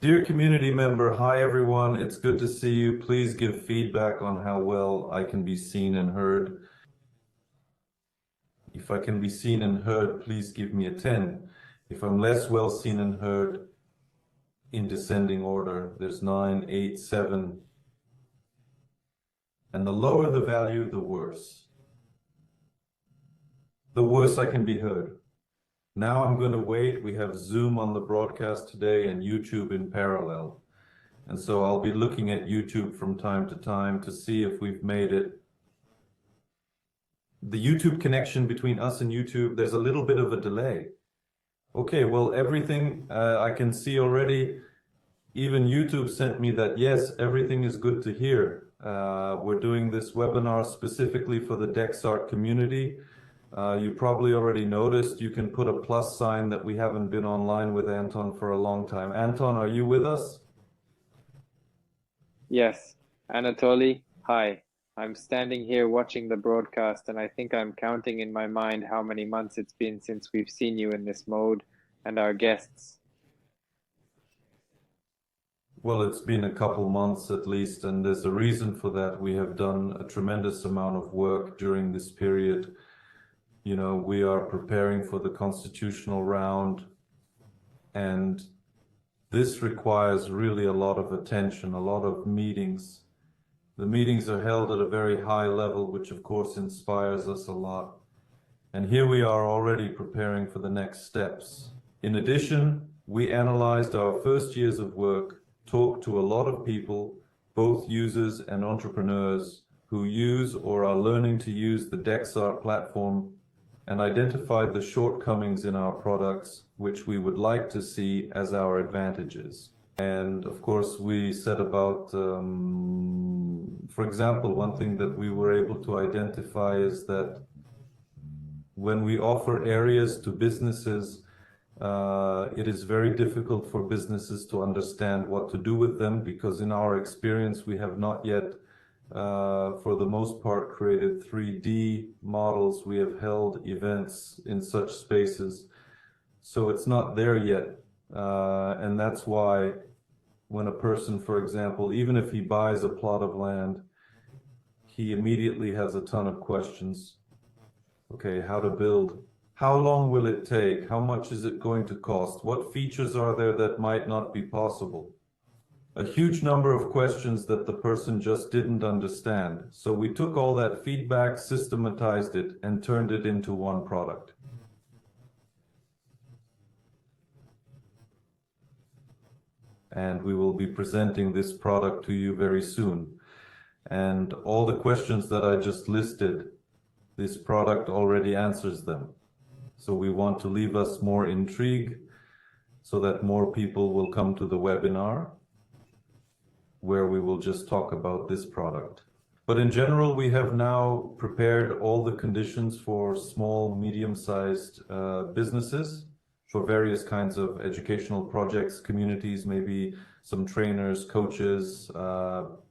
Dear community member, hi everyone. It's good to see you. Please give feedback on how well I can be seen and heard. If I can be seen and heard, please give me a 10. If I'm less well seen and heard, in descending order, there's 9, 8, 7. And the lower the value, the worse. The worse I can be heard. Now I'm going to wait. We have Zoom on the broadcast today and YouTube in parallel. And so I'll be looking at YouTube from time to time to see if we've made it. The YouTube connection between us and YouTube, there's a little bit of a delay. Okay, well, everything I can see already, even YouTube sent me that, yes, everything is good to hear. We're doing this webinar specifically for the DEXART community. You probably already noticed you can put a plus sign that we haven't been online with Anton for a long time. Anton, are you with us? Yes, Anatoly, hi. I'm standing here watching the broadcast, and I think I'm counting in my mind how many months it's been since we've seen you in this mode and our guests. Well, it's been a couple months at least, and there's a reason for that. We have done a tremendous amount of work during this period. You know, we are preparing for the constitutional round, and this requires really a lot of attention, a lot of meetings. The meetings are held at a very high level, which of course inspires us a lot. And here we are already preparing for the next steps. In addition, we analyzed our first years of work, talked to a lot of people, both users and entrepreneurs who use or are learning to use the DEXART platform, and identified the shortcomings in our products, which we would like to see as our advantages. And of course, we said about, for example, one thing that we were able to identify is that when we offer areas to businesses, it is very difficult for businesses to understand what to do with them, because in our experience, we have not yet, for the most part, created 3D models. We have held events in such spaces. So it's not there yet. And that's why when a person, for example, even if he buys a plot of land, he immediately has a ton of questions. Okay, how to build? How long will it take? How much is it going to cost? What features are there that might not be possible? A huge number of questions that the person just didn't understand. So we took all that feedback, systematized it, and turned it into one product. And we will be presenting this product to you very soon. And all the questions that I just listed, this product already answers them. So we want to leave us more intrigue so that more people will come to the webinar, where we will just talk about this product. But in general, we have now prepared all the conditions for small, medium-sized businesses for various kinds of educational projects, communities, maybe some trainers, coaches,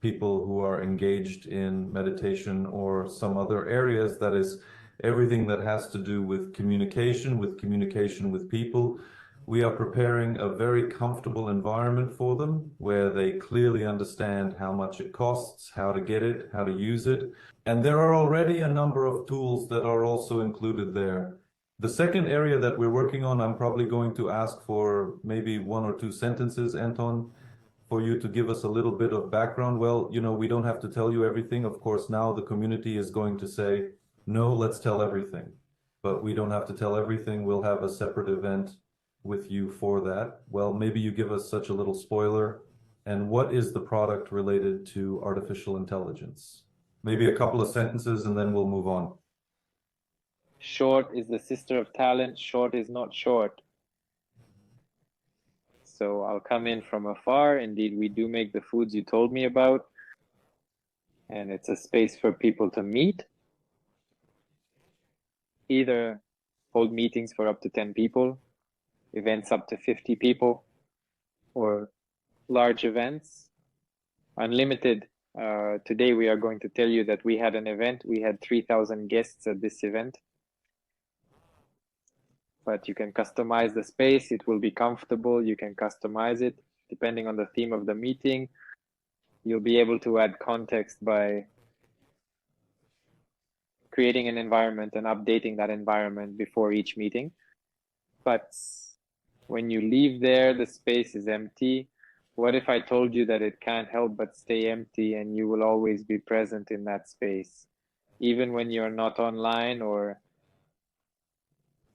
people who are engaged in meditation or some other areas. That is everything that has to do with communication with people. We are preparing a very comfortable environment for them, where they clearly understand how much it costs, how to get it, how to use it. And there are already a number of tools that are also included there. The second area that we're working on, I'm probably going to ask for maybe 1 or 2 sentences, Anton, for you to give us a little bit of background. Well, you know, we don't have to tell you everything. Of course, now the community is going to say, no, let's tell everything. But we don't have to tell everything. We'll have a separate event with you for that. Well, maybe you give us such a little spoiler. And what is the product related to artificial intelligence? Maybe a couple of sentences and then we'll move on. Short is the sister of talent. Short is not short. So I'll come in from afar. Indeed, we do make the foods you told me about. And it's a space for people to meet. Either hold meetings for up to 10 people, events up to 50 people, or large events, unlimited. Today we are going to tell you that we had an event. We had 3,000 guests at this event. But you can customize the space. It will be comfortable. You can customize it. depending on the theme of the meeting. You'll be able to add context by creating an environment and updating that environment before each meeting. But when you leave there, the space is empty. What if I told you that it can't help but stay empty and you will always be present in that space? Even when you're not online or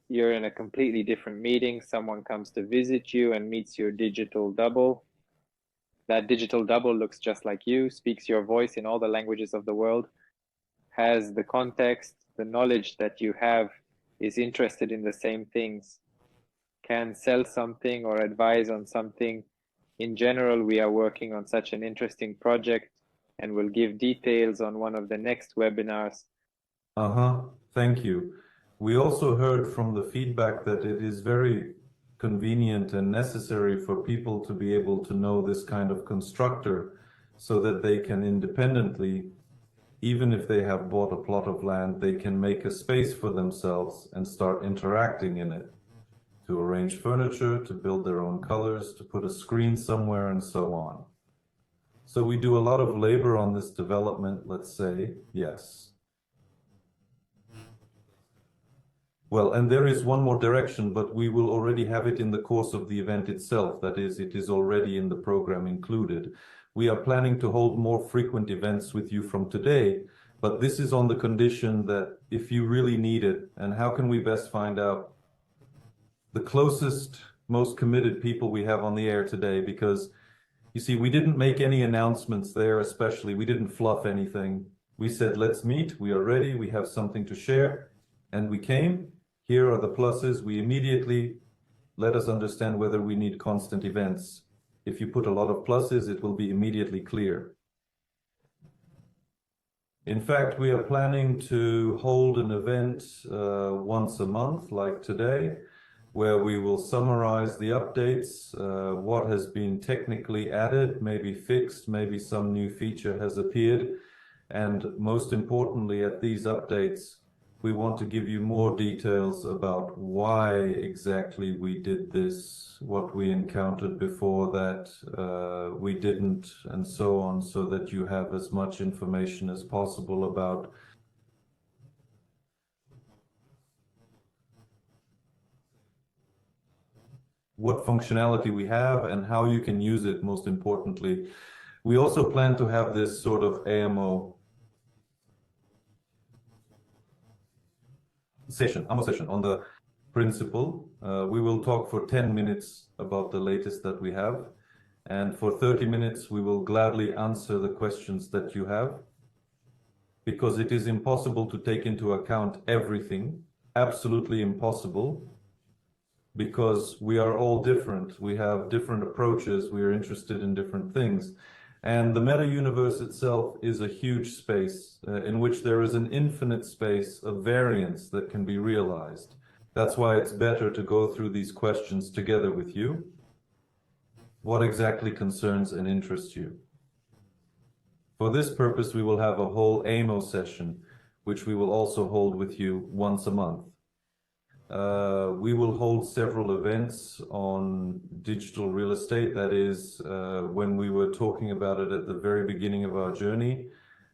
you're in a completely different meeting, someone comes to visit you and meets your digital double. That digital double looks just like you, speaks your voice in all the languages of the world, has the context, the knowledge that you have, is interested in the same things, can sell something or advise on something. In general, we are working on such an interesting project and will give details on one of the next webinars. Thank you. We also heard from the feedback that it is very convenient and necessary for people to be able to know this kind of constructor so that they can independently, even if they have bought a plot of land, they can make a space for themselves and start interacting in it, to arrange furniture, to build their own colors, to put a screen somewhere, and so on. So we do a lot of labor on this development, let's say, yes. Well, and there is one more direction, but we will already have it in the course of the event itself. That is, it is already in the program included. We are planning to hold more frequent events with you from today, but this is on the condition that if you really need it, and how can we best find out? The closest, most committed people we have on the air today, because you see, we didn't make any announcements there, especially. We didn't fluff anything. We said, let's meet. We are ready. We have something to share. And we came. Here are the pluses. We immediately let us understand whether we need constant events. If you put a lot of pluses, it will be immediately clear. In fact, we are planning to hold an event once a month, like today, where we will summarize the updates, what has been technically added, maybe fixed, maybe some new feature has appeared. And most importantly, at these updates, we want to give you more details about why exactly we did this, what we encountered before that we didn't, and so on, so that you have as much information as possible about what functionality we have and how you can use it, most importantly. We also plan to have this sort of AMO session on the principle. We will talk for 10 minutes about the latest that we have. And for 30 minutes, we will gladly answer the questions that you have, because it is impossible to take into account everything, absolutely impossible, because we are all different. We have different approaches. We are interested in different things. And the meta-universe itself is a huge space in which there is an infinite space of variance that can be realized. That's why it's better to go through these questions together with you. What exactly concerns and interests you? For this purpose, we will have a whole AMO session, which we will also hold with you once a month. We will hold several events on digital real estate. That is, when we were talking about it at the very beginning of our journey.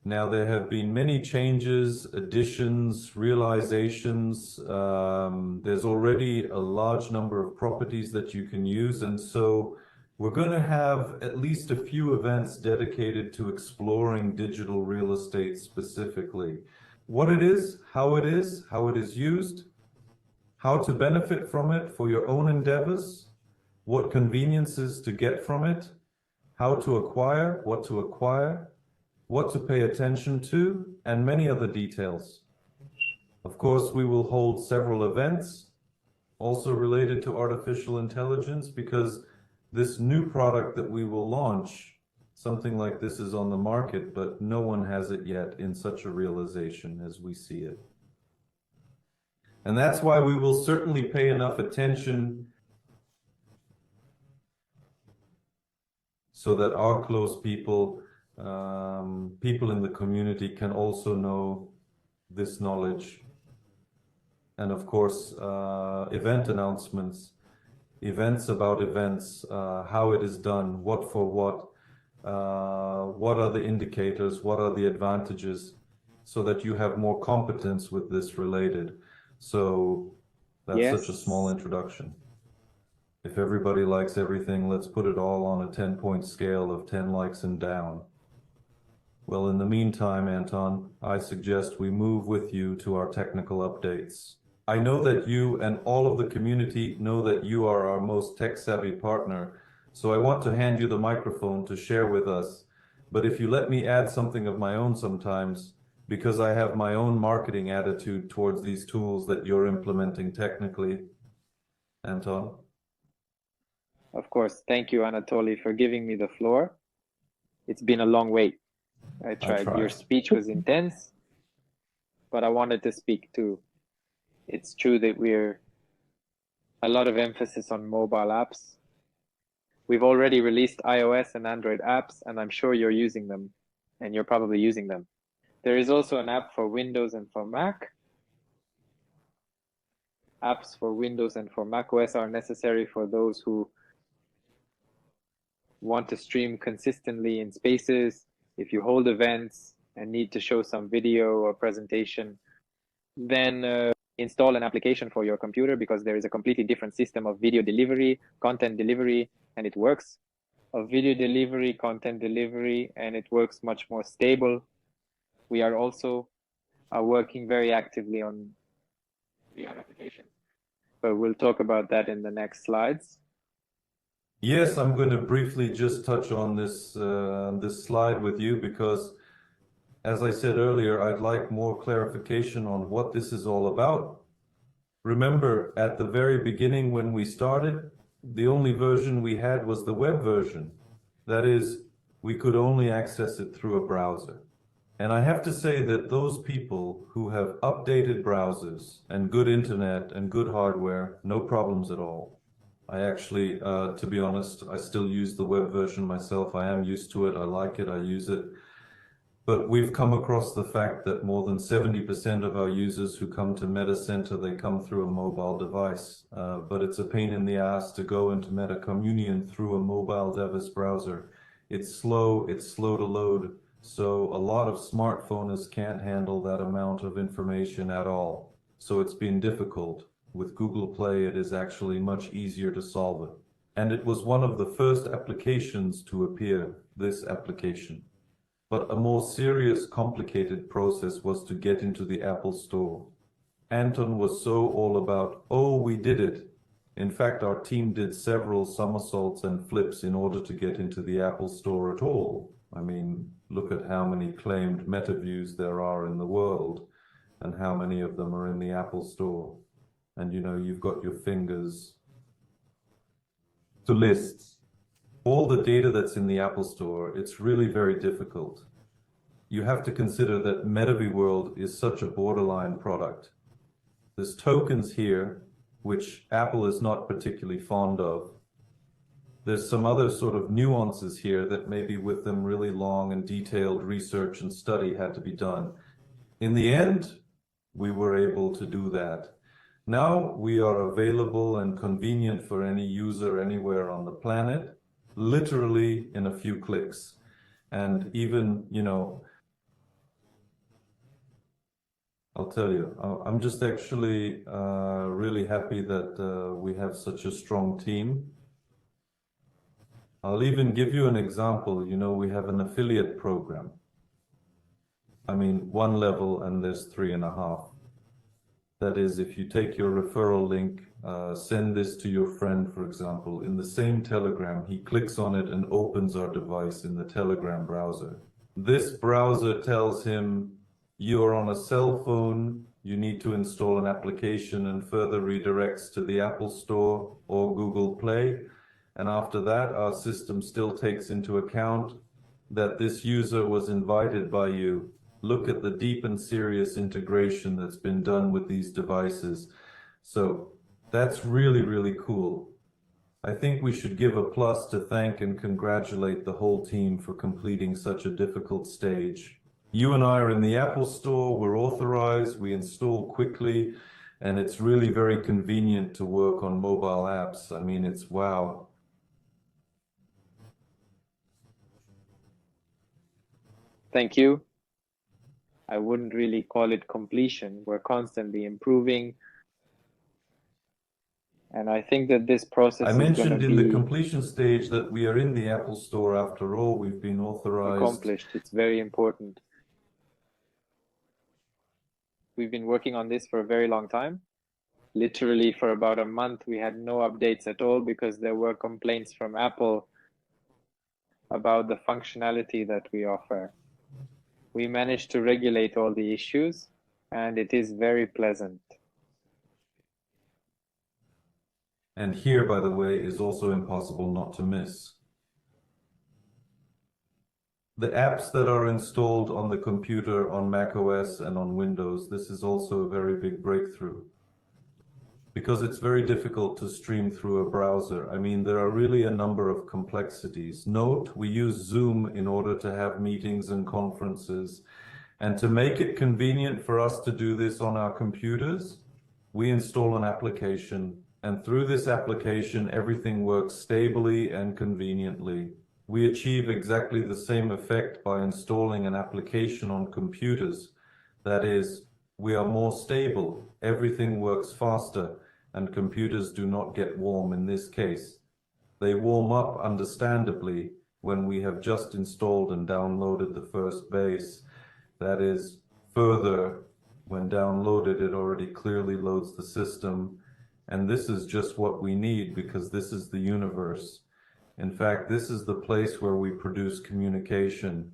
Now, there have been many changes, additions, realizations. There's already a large number of properties that you can use. And so we're going to have at least a few events dedicated to exploring digital real estate specifically. What it is, how it is used, how to benefit from it for your own endeavors, what conveniences to get from it, how to acquire, what to pay attention to, and many other details. Of course, we will hold several events also related to artificial intelligence, because this new product that we will launch, something like this is on the market, but no one has it yet in such a realization as we see it. And that's why we will certainly pay enough attention so that our close people, people in the community, can also know this knowledge. And of course, event announcements events about events, how it is done, what for what are the indicators, what are the advantages, so that you have more competence with this related. So that's such a small Yes, introduction. If everybody likes everything, let's put it all on a 10-point scale of 10 likes and down. Well, in the meantime, Anton, I suggest we move with you to our technical updates. I know that you and all of the community know that you are our most tech-savvy partner, so I want to hand you the microphone to share with us. But if you let me add something of my own sometimes, because I have my own marketing attitude towards these tools that you're implementing technically. Anton? of course. Thank you, Anatoly, for giving me the floor. It's been a long wait. I tried. Your speech was intense, but I wanted to speak too. It's true that we're a lot of emphasis on mobile apps. We've already released iOS and Android apps, and I'm sure you're using them, and you're probably using them. There is also an app for Windows and for Mac. Apps for Windows and for macOS are necessary for those who want to stream consistently in spaces. If you hold events and need to show some video or presentation, then install an application for your computer, because there is a completely different system of video delivery, content delivery, and it works. Of video delivery, content delivery, and it works much more stable. We are also working very actively on the application, but we'll talk about that in the next slides. Yes, I'm going to briefly just touch on this this slide with you, because as I said earlier, I'd like more clarification on what this is all about. Remember, at the very beginning when we started, the only version we had was the web version. That is, we could only access it through a browser. And I have to say that those people who have updated browsers and good internet and good hardware, no problems at all. I actually, to be honest, I still use the web version myself. I am used to it. I like it. I use it. But we've come across the fact that more than 70% of our users who come to Meta Center, they come through a mobile device. But it's a pain in the ass to go into Meta Communion through a mobile device browser. It's slow to load. So a lot of smartphones can't handle that amount of information at all. So it's been difficult. With Google Play, it is actually much easier to solve it. And it was one of the first applications to appear, this application. But a more serious, complicated process was to get into the Apple Store. Anton was so all about, oh, we did it. In fact, our team did several somersaults and flips in order to get into the Apple Store at all. I mean, look at how many claimed MetaViews there are in the world, and how many of them are in the Apple Store. And you know, you've got your fingers to lists. All the data that's in the Apple Store, it's really very difficult. You have to consider that MetaView World is such a borderline product. There's tokens here, which Apple is not particularly fond of. There's some other sort of nuances here that maybe with them really long and detailed research and study had to be done. In the end, we were able to do that. Now we are available and convenient for any user anywhere on the planet, literally in a few clicks. And even, you know, I'll tell you, I'm just actually really happy that we have such a strong team. I'll even give you an example. You know, we have an affiliate program. I mean, one level and there's 3.5. That is, if you take your referral link, send this to your friend, for example, in the same Telegram, he clicks on it and opens our device in the Telegram browser. This browser tells him, you're on a cell phone, you need to install an application, and further redirects to the Apple Store or Google Play. And after that, our system still takes into account that this user was invited by you. Look at the deep and serious integration that's been done with these devices. So that's really, really cool. I think we should give a plus to thank and congratulate the whole team for completing such a difficult stage. You and I are in the Apple Store, we're authorized, we install quickly, And it's really very convenient to work on mobile apps. I mean, it's wow. Thank you. I wouldn't really call it completion. We're constantly improving. And I think that this process I is going to mentioned in the be completion stage that we are in the Apple Store after all. We've been authorized. accomplished. It's very important. We've been working on this for a very long time. Literally for about a month, we had no updates at all because there were complaints from Apple about the functionality that we offer. We managed to regulate all the issues, and it is very pleasant. And here, by the way, is also impossible not to miss. The apps that are installed on the computer on macOS and on Windows, this is also a very big breakthrough, because it's very difficult to stream through a browser. I mean, there are really a number of complexities. Note, we use Zoom in order to have meetings and conferences. And to make it convenient for us to do this on our computers, we install an application. And through this application, everything works stably and conveniently. We achieve exactly the same effect by installing an application on computers. That is, we are more stable, everything works faster, and computers do not get warm in this case. They warm up, understandably, when we have just installed and downloaded the first base. That is, further, when downloaded, it already clearly loads the system. And this is just what we need, because this is the universe. In fact, this is the place where we produce communication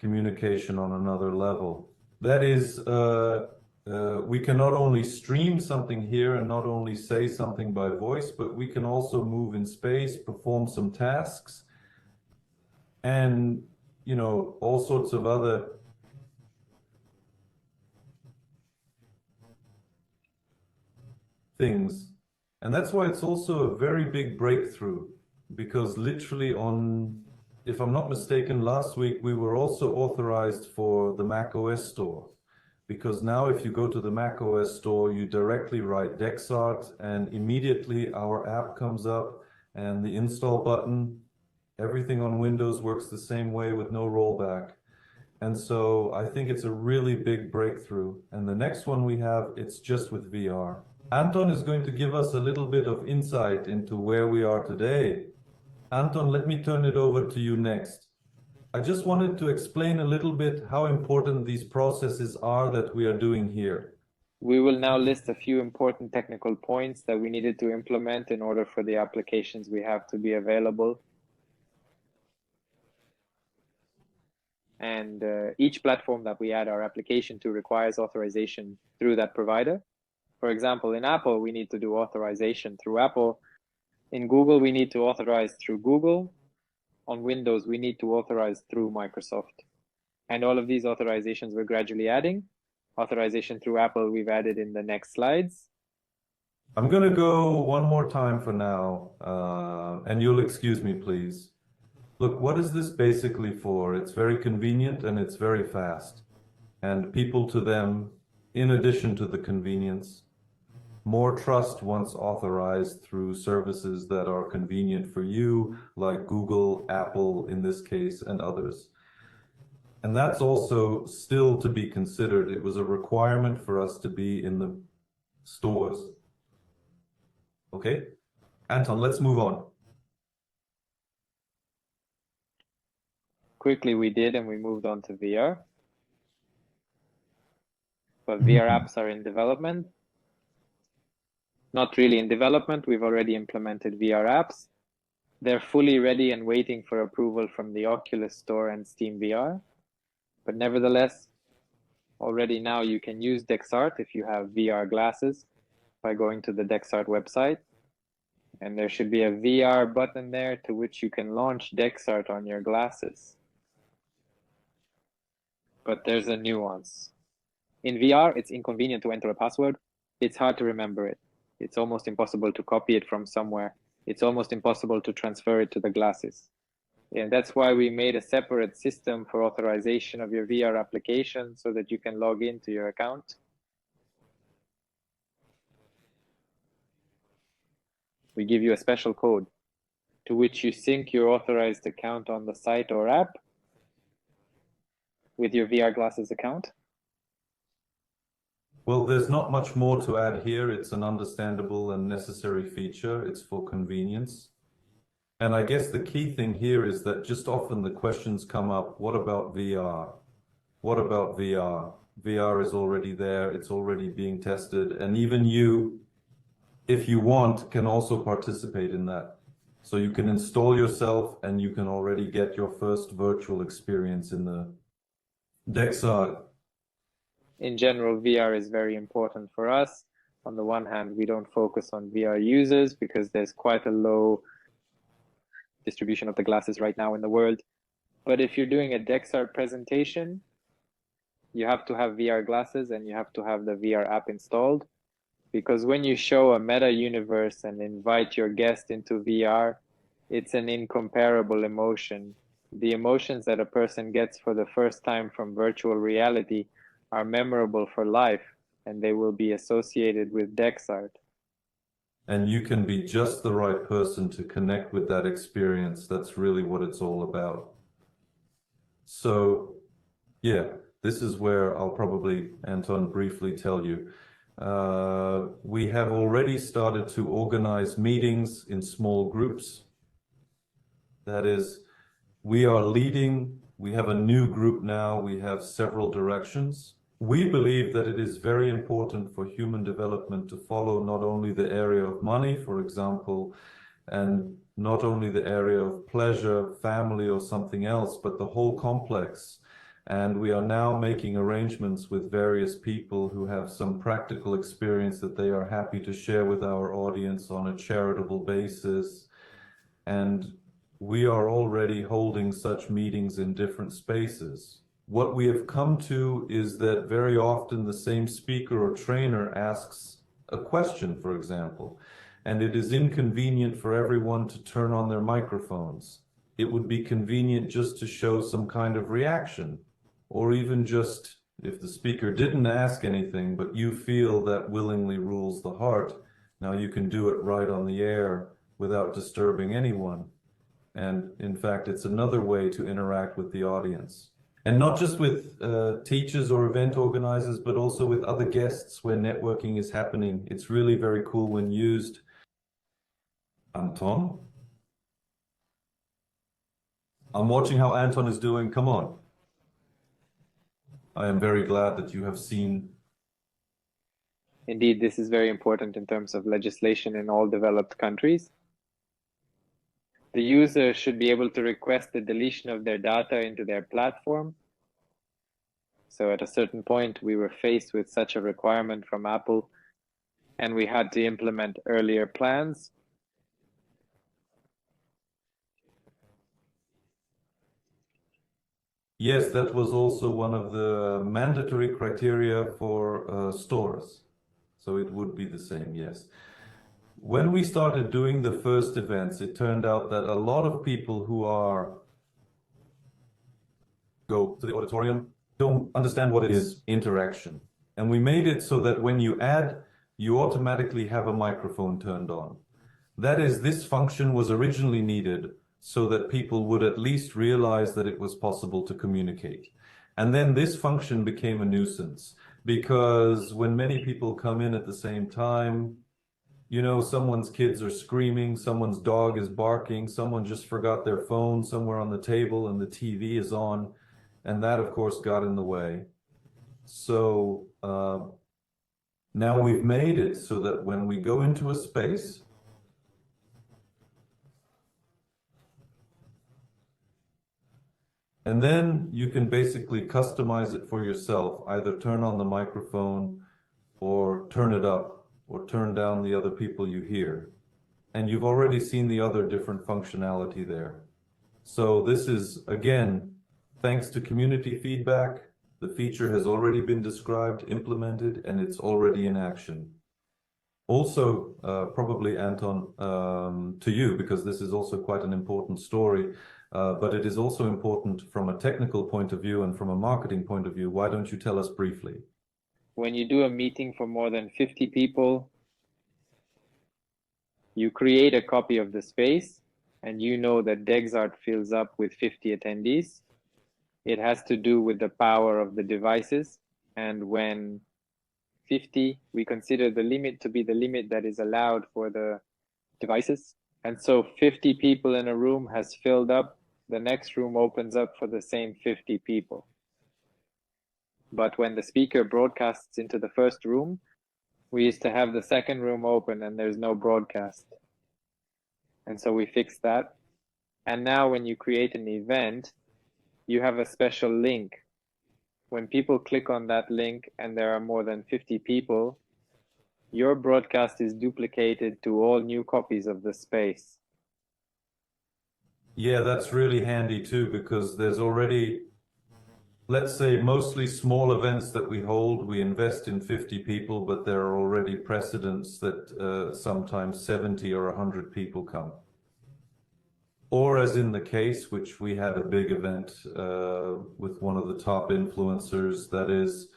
on another level. That is, we can not only stream something here and not only say something by voice, but we can also move in space, perform some tasks, and, you know, all sorts of other things. And that's why it's also a very big breakthrough, because literally on, if I'm not mistaken, last week we were also authorized for the Mac OS store. Because now if you go to the Mac OS store, you directly write DEXART and immediately our app comes up and the install button, everything on Windows works the same way with no rollback. And so I think it's a really big breakthrough. And the next one we have, it's just with VR. Anton is going to give us a little bit of insight into where we are today. Anton, let me turn it over to you next. I just wanted to explain a little bit how important these processes are that we are doing here. We will now list a few important technical points that we needed to implement in order for the applications we have to be available. And each platform that we add our application to requires authorization through that provider. For example, in Apple, we need to do authorization through Apple. In Google, we need to authorize through Google. On Windows, we need to authorize through Microsoft. And all of these authorizations we're gradually adding. Authorization through Apple, we've added in the next slides. I'm going to go one more time for now, and you'll excuse me, please. Look, what is this basically for? It's very convenient and it's very fast. And people to them, in addition to the convenience, more trust once authorized through services that are convenient for you, like Google, Apple in this case, and others. And that's also still to be considered. It was a requirement for us to be in the stores. Okay? Anton, let's move on. Quickly we did, and we moved on to VR. But VR apps are in development. Not really in development. We've already implemented VR apps. They're fully ready and waiting for approval from the Oculus Store and Steam VR. But nevertheless, already now you can use DEXART if you have VR glasses by going to the DEXART website. And there should be a VR button there to which you can launch DEXART on your glasses. But there's a nuance. In VR, it's inconvenient to enter a password. It's hard to remember it. It's almost impossible to copy it from somewhere. It's almost impossible to transfer it to the glasses. And that's why we made a separate system for authorization of your VR application so that you can log into your account. We give you a special code to which you sync your authorized account on the site or app with your VR glasses account. Well, there's not much more to add here. It's an understandable and necessary feature. It's for convenience. And I guess the key thing here is that just often the questions come up, what about VR? What about VR? VR is already there. It's already being tested. And even you, if you want, can also participate in that. So you can install yourself and you can already get your first virtual experience in the DEXART. In general, VR is very important for us. On the one hand, we don't focus on VR users because there's quite a low distribution of the glasses right now in the world. But if you're doing a DEXART presentation, you have to have VR glasses and you have to have the VR app installed, because when you show a meta universe and invite your guest into VR, it's an incomparable emotion. The emotions that a person gets for the first time from virtual reality are memorable for life, and they will be associated with DEXART. And you can be just the right person to connect with that experience. That's really what it's all about. So, yeah, this is where I'll probably, Anton, briefly tell you. We have already started to organize meetings in small groups. That is, we are leading. We have a new group now. We have several directions. We believe that it is very important for human development to follow not only the area of money, for example, and not only the area of pleasure, family, or something else, but the whole complex. And we are now making arrangements with various people who have some practical experience that they are happy to share with our audience on a charitable basis. And we are already holding such meetings in different spaces. What we have come to is that very often the same speaker or trainer asks a question, for example, and it is inconvenient for everyone to turn on their microphones. It would be convenient just to show some kind of reaction, or even just, if the speaker didn't ask anything, but you feel that willingly rules the heart, now you can do it right on the air without disturbing anyone. And in fact, it's another way to interact with the audience. And not just with teachers or event organizers, but also with other guests where networking is happening. It's really very cool when used. Anton? I'm watching how Anton is doing. Come on. I am very glad that you have seen. Indeed, this is very important in terms of legislation in all developed countries. The user should be able to request the deletion of their data into their platform. So at a certain point, we were faced with such a requirement from Apple, and we had to implement earlier plans. Yes, that was also one of the mandatory criteria for stores. So it would be the same, yes. When we started doing the first events, it turned out that a lot of people who go to the auditorium don't understand what it is interaction. And we made it so that when you add, you automatically have a microphone turned on. That is, this function was originally needed so that people would at least realize that it was possible to communicate. And then this function became a nuisance because when many people come in at the same time, you know, someone's kids are screaming, someone's dog is barking, someone just forgot their phone somewhere on the table and the TV is on. And that, of course, got in the way. So now we've made it so that when we go into a space, and then you can basically customize it for yourself, either turn on the microphone or turn it up or turn down the other people you hear. And you've already seen the other different functionality there. So this is, again, thanks to community feedback, the feature has already been described, implemented, and it's already in action. Also, probably, Anton, to you, because this is also quite an important story, but it is also important from a technical point of view and from a marketing point of view. Why don't you tell us briefly? When you do a meeting for more than 50 people, You create a copy of the space, and you know that DEXART fills up with 50 attendees. It has to do with the power of the devices, and when 50, we consider the limit to be the limit that is allowed for the devices. And so 50 people in a room has filled up, the next room opens up for the same 50 people. But when the speaker broadcasts into the first room, we used to have the second room open and there's no broadcast. And so we fixed that. And now when you create an event, you have a special link. When people click on that link and there are more than 50 people, your broadcast is duplicated to all new copies of the space. Yeah, that's really handy too, because there's already, let's say, mostly small events that we hold. We invest in 50 people, but there are already precedents that sometimes 70 or 100 people come. Or as in the case, which we had a big event with one of the top influencers, that is,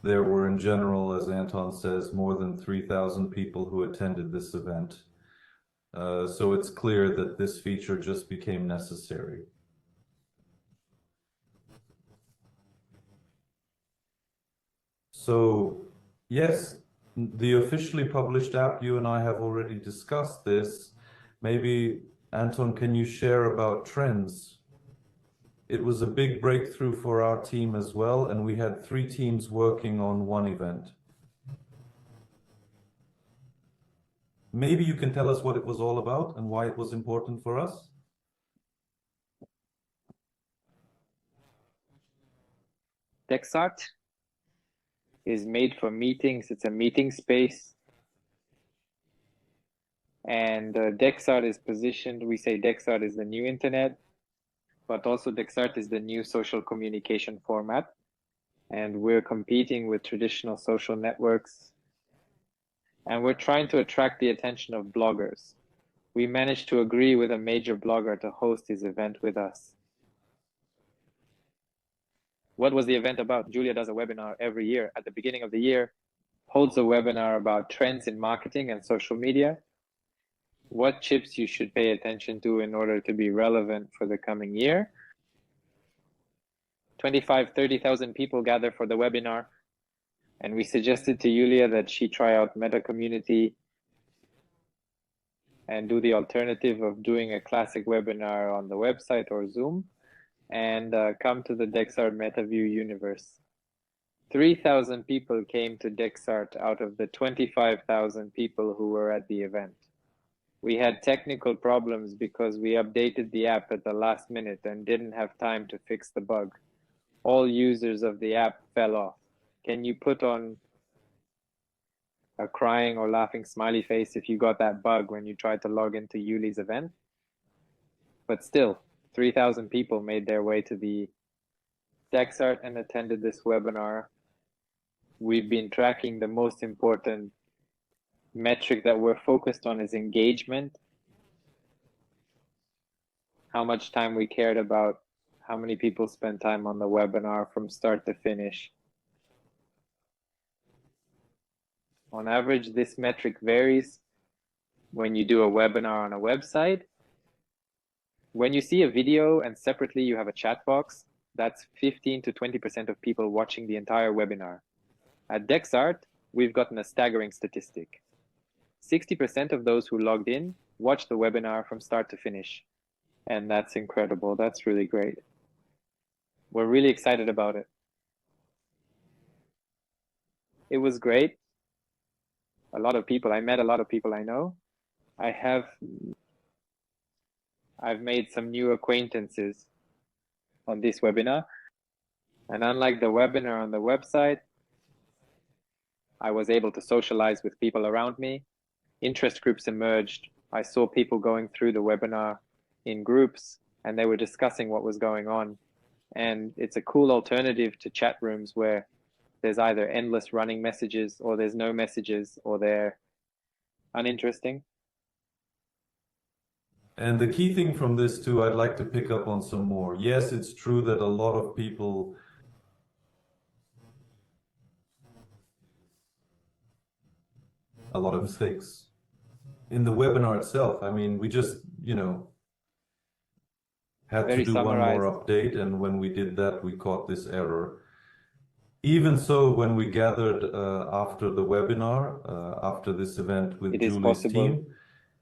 there were in general, as Anton says, more than 3,000 people who attended this event. So it's clear that this feature just became necessary. So yes, the officially published app, you and I have already discussed this. Maybe, Anton, can you share about trends? It was a big breakthrough for our team as well, and we had 3 teams working on one event. Maybe you can tell us what it was all about and why it was important for us? DEXART is made for meetings. It's a meeting space. And DEXART is positioned, we say DEXART is the new internet, but also DEXART is the new social communication format. And we're competing with traditional social networks. And we're trying to attract the attention of bloggers. We managed to agree with a major blogger to host his event with us. What was the event about? Julia does a webinar every year at the beginning of the year, holds a webinar about trends in marketing and social media, what chips you should pay attention to in order to be relevant for the coming year. 25,000-30,000 people gather for the webinar, and we suggested to Julia that she try out Meta Community and do the alternative of doing a classic webinar on the website or Zoom, and come to the DEXART MetaView universe. 3,000 people came to DEXART out of the 25,000 people who were at the event. We had technical problems because we updated the app at the last minute and didn't have time to fix the bug. All users of the app fell off. Can you put on a crying or laughing smiley face if you got that bug when you tried to log into Yuli's event? But still, 3,000 people made their way to the DEXART and attended this webinar. We've been tracking the most important metric that we're focused on is engagement. How much time we cared about how many people spent time on the webinar from start to finish. On average, this metric varies when you do a webinar on a website. When you see a video and separately you have a chat box, that's 15 to 20% of people watching the entire webinar. At DEXART, we've gotten a staggering statistic. 60% of those who logged in watched the webinar from start to finish. And that's incredible. That's really great. We're really excited about it. It was great. A lot of people, I met a lot of people I know. I've made some new acquaintances on this webinar. And unlike the webinar on the website, I was able to socialize with people around me. Interest groups emerged. I saw people going through the webinar in groups and they were discussing what was going on. And it's a cool alternative to chat rooms where there's either endless running messages or there's no messages or they're uninteresting. And the key thing from this too, I'd like to pick up on some more. Yes, it's true that a lot of people mistakes in the webinar itself. I mean, we just, had to do one more update, and when we did that, we caught this error. Even so, when we gathered after the webinar, after this event with Julie's team,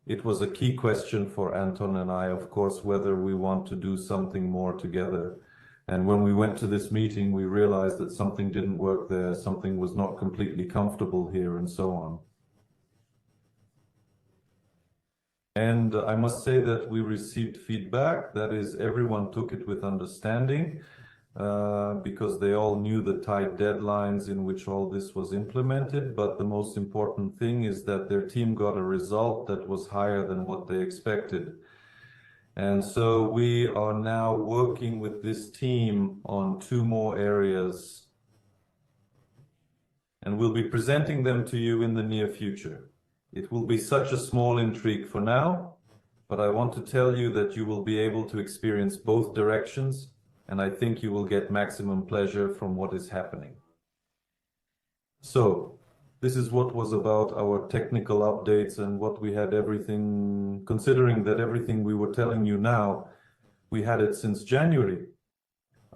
it was a key question for Anton and I, of course, whether we want to do something more together. And when we went to this meeting, we realized that something didn't work there, something was not completely comfortable here, and so on. And I must say that we received feedback, that is, everyone took it with understanding, because they all knew the tight deadlines in which all this was implemented. But the most important thing is that their team got a result that was higher than what they expected. And so we are now working with this team on 2 more areas, and we'll be presenting them to you in the near future. It will be such a small intrigue for now, but I want to tell you that you will be able to experience both directions, and I think you will get maximum pleasure from what is happening. So, this is what was about our technical updates and what we had everything, considering that everything we were telling you now, we had it since January.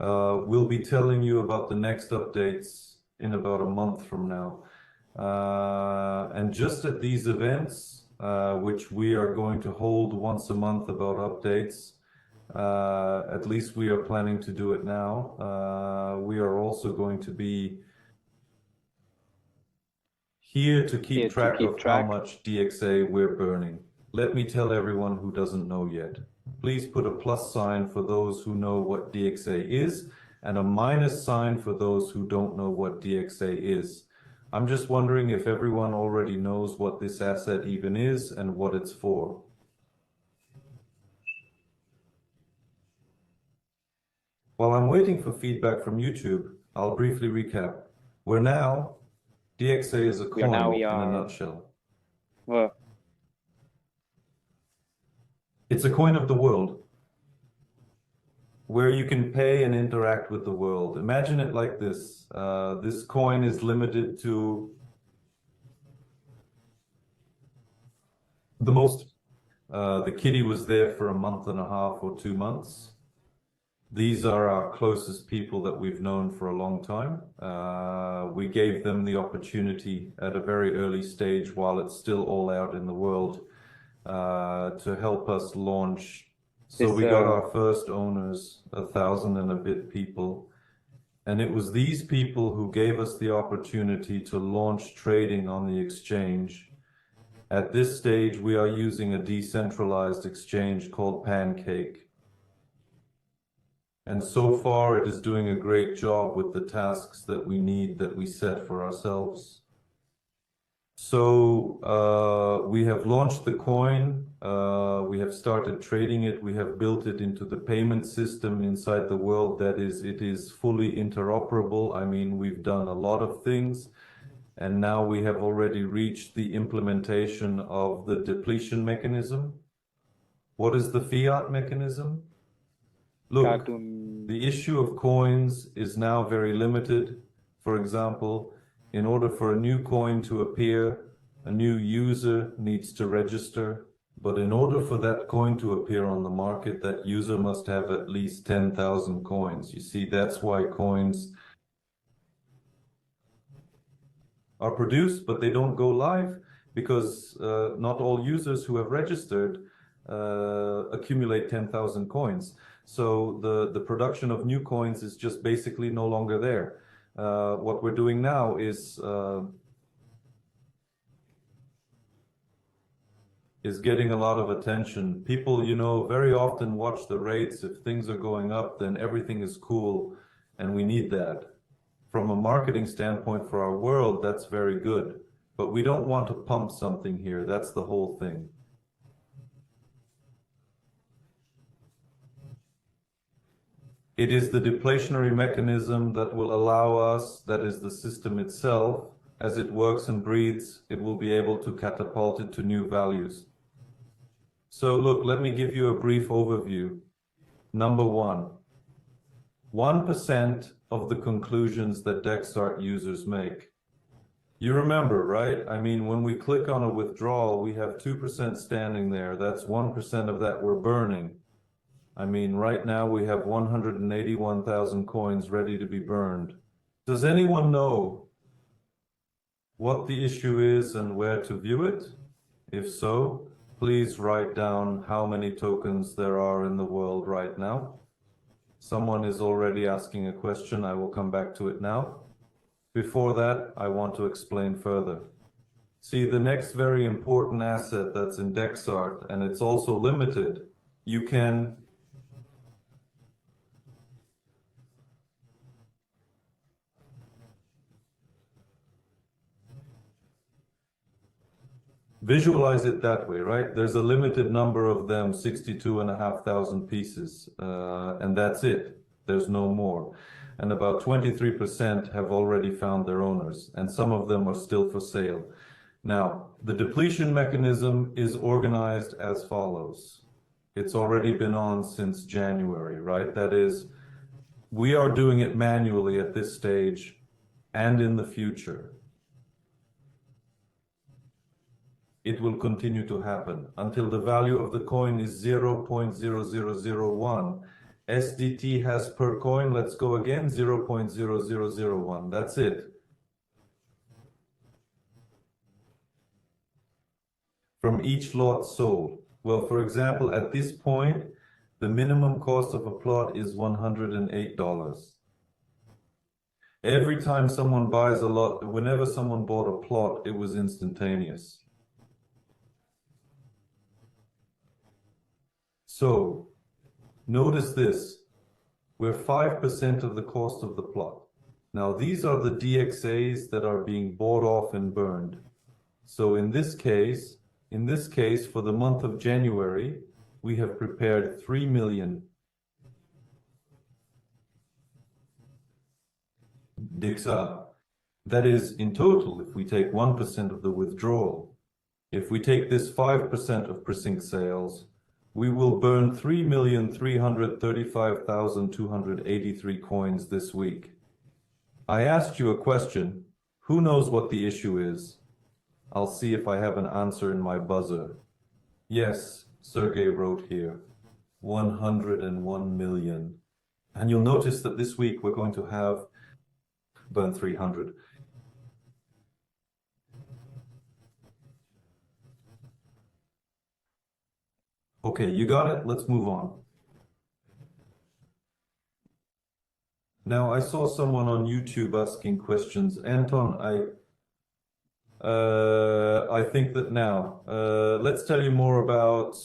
We'll be telling you about the next updates in about a month from now. And just at these events, which we are going to hold once a month about updates, at least we are planning to do it now. We are also going to be here to keep track of how much DXA we're burning. Let me tell everyone who doesn't know yet. Please put a plus sign for those who know what DXA is, and a minus sign for those who don't know what DXA is. I'm just wondering if everyone already knows what this asset even is and what it's for. While I'm waiting for feedback from YouTube, I'll briefly recap. DXA is a coin in a nutshell. Well, it's a coin of the world, where you can pay and interact with the world. Imagine it like this. This coin is limited to the most. The kitty was there for a month and a half or 2 months. These are our closest people that we've known for a long time. We gave them the opportunity at a very early stage, while it's still all out in the world, to help us launch. So we got our first owners, 1,000 and a bit people. And it was these people who gave us the opportunity to launch trading on the exchange. At this stage, we are using a decentralized exchange called Pancake. And so far, it is doing a great job with the tasks that we need, that we set for ourselves. So we have launched the coin, we have started trading it, we have built it into the payment system inside the world. That is, it is fully interoperable. I mean, we've done a lot of things, and now we have already reached the implementation of the depletion mechanism. What is the fiat mechanism? Look, the issue of coins is now very limited. For example, in order for a new coin to appear, a new user needs to register. But in order for that coin to appear on the market, that user must have at least 10,000 coins. You see, that's why coins are produced, but they don't go live, because not all users who have registered accumulate 10,000 coins. So the production of new coins is just basically no longer there. What we're doing now is getting a lot of attention. People, very often watch the rates. If things are going up, then everything is cool, and we need that. From a marketing standpoint for our world, that's very good. But we don't want to pump something here. That's the whole thing. It is the deflationary mechanism that will allow us, that is the system itself, as it works and breathes, it will be able to catapult it to new values. So look, let me give you a brief overview. Number 1%, of the conclusions that DEXART users make. You remember, right? I mean, when we click on a withdrawal, we have 2% standing there. That's 1% of that we're burning. I mean, right now we have 181,000 coins ready to be burned. Does anyone know what the issue is and where to view it? If so, please write down how many tokens there are in the world right now. Someone is already asking a question. I will come back to it now. Before that, I want to explain further. See, the next very important asset that's in DEXART, and it's also limited, you can visualize it that way, right? There's a limited number of them, 62,500 pieces, and that's it. There's no more. And about 23% have already found their owners, and some of them are still for sale. Now, the depletion mechanism is organized as follows. It's already been on since January, right? That is, we are doing it manually at this stage and in the future. It will continue to happen until the value of the coin is 0.0001. SDT has per coin, let's go again, 0.0001. That's it. From each lot sold. Well, for example, at this point, the minimum cost of a plot is $108. Every time someone buys a lot, whenever someone bought a plot, it was instantaneous. So, notice this, we're 5% of the cost of the plot. Now, these are the DXAs that are being bought off and burned. So in this case, for the month of January, we have prepared 3 million DEXART. That is, in total, if we take 1% of the withdrawal, if we take this 5% of precinct sales, we will burn 3,335,283 coins this week. I asked you a question. Who knows what the issue is? I'll see if I have an answer in my buzzer. Yes, Sergey wrote here. 101 million. And you'll notice that this week we're going to have burn 300. Okay, you got it? Let's move on. Now, I saw someone on YouTube asking questions. Anton, I think that now, let's tell you more about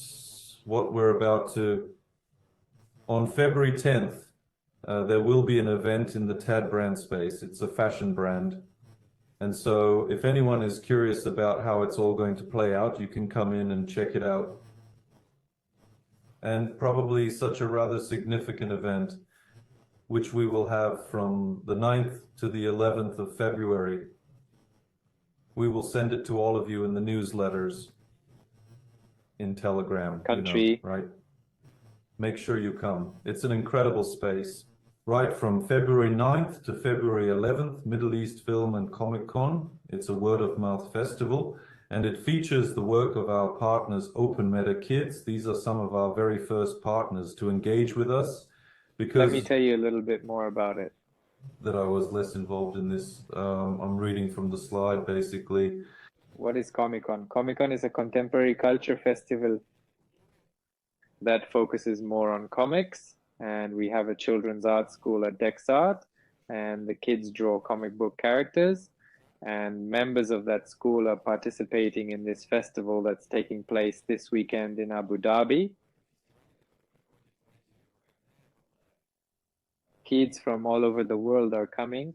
what we're about to. On February 10th, there will be an event in the TAD brand space. It's a fashion brand. And so if anyone is curious about how it's all going to play out, you can come in and check it out. And probably such a rather significant event, which we will have from the 9th to the 11th of February. We will send it to all of you in the newsletters, in Telegram. Country. Right? Make sure you come. It's an incredible space. Right from February 9th to February 11th, Middle East Film and Comic Con. It's a word-of-mouth festival, and it features the work of our partners, Open Meta Kids. These are some of our very first partners to engage with us. Because let me tell you a little bit more about it. That I was less involved in this. I'm reading from the slide, basically. What is Comic Con? Comic Con is a contemporary culture festival that focuses more on comics, and we have a children's art school at DEXART, and the kids draw comic book characters, and members of that school are participating in this festival that's taking place this weekend in Abu Dhabi. Kids from all over the world are coming.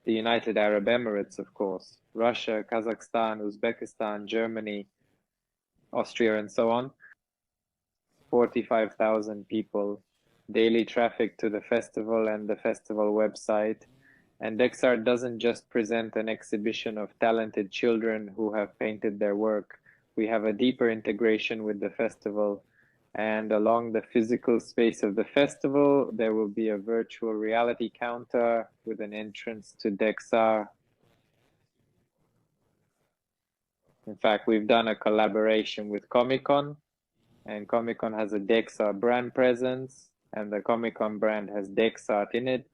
The United Arab Emirates, of course, Russia, Kazakhstan, Uzbekistan, Germany, Austria, and so on. 45,000 people, daily traffic to the festival and the festival website. And DEXART doesn't just present an exhibition of talented children who have painted their work. We have a deeper integration with the festival And along the physical space of the festival, there will be a virtual reality counter with an entrance to DEXART. In fact, we've done a collaboration with Comic-Con, and Comic-Con has a DEXART brand presence, and the Comic-Con brand has DEXART in it.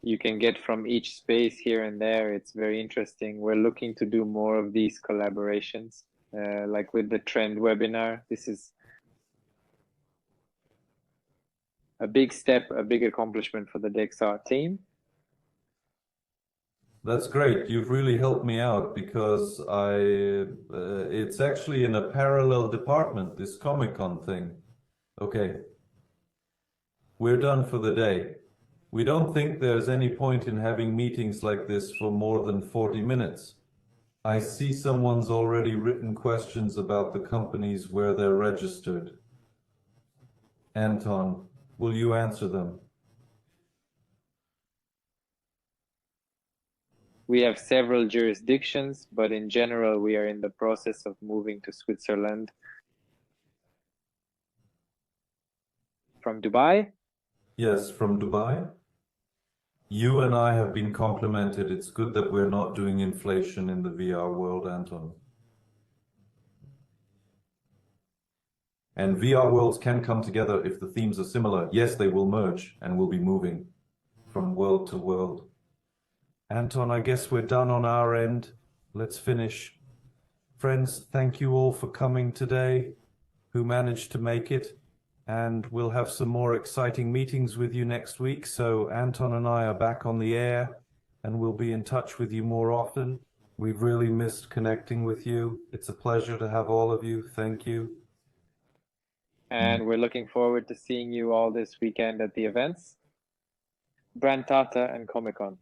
You can get from each space here and there. It's very interesting. We're looking to do more of these collaborations, like with the Trend webinar. This is a big step, a big accomplishment for the DEXART team. That's great. You've really helped me out because it's actually in a parallel department, this Comic-Con thing. Okay. We're done for the day. We don't think there's any point in having meetings like this for more than 40 minutes. I see someone's already written questions about the companies where they're registered. Anton, will you answer them? We have several jurisdictions, but in general, we are in the process of moving to Switzerland from Dubai. Yes, from Dubai. You and I have been complimented. It's good that we're not doing inflation in the VR world, Anton. And VR worlds can come together if the themes are similar. Yes, they will merge and will be moving from world to world. Anton, I guess we're done on our end. Let's finish. Friends, thank you all for coming today, who managed to make it. And we'll have some more exciting meetings with you next week. So Anton and I are back on the air and we'll be in touch with you more often. We've really missed connecting with you. It's a pleasure to have all of you. Thank you. And we're looking forward to seeing you all this weekend at the events, Brand Tata and Comic-Con.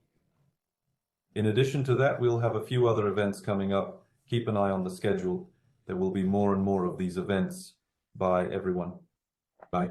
In addition to that, we'll have a few other events coming up. Keep an eye on the schedule. There will be more and more of these events. Bye, everyone. Bye.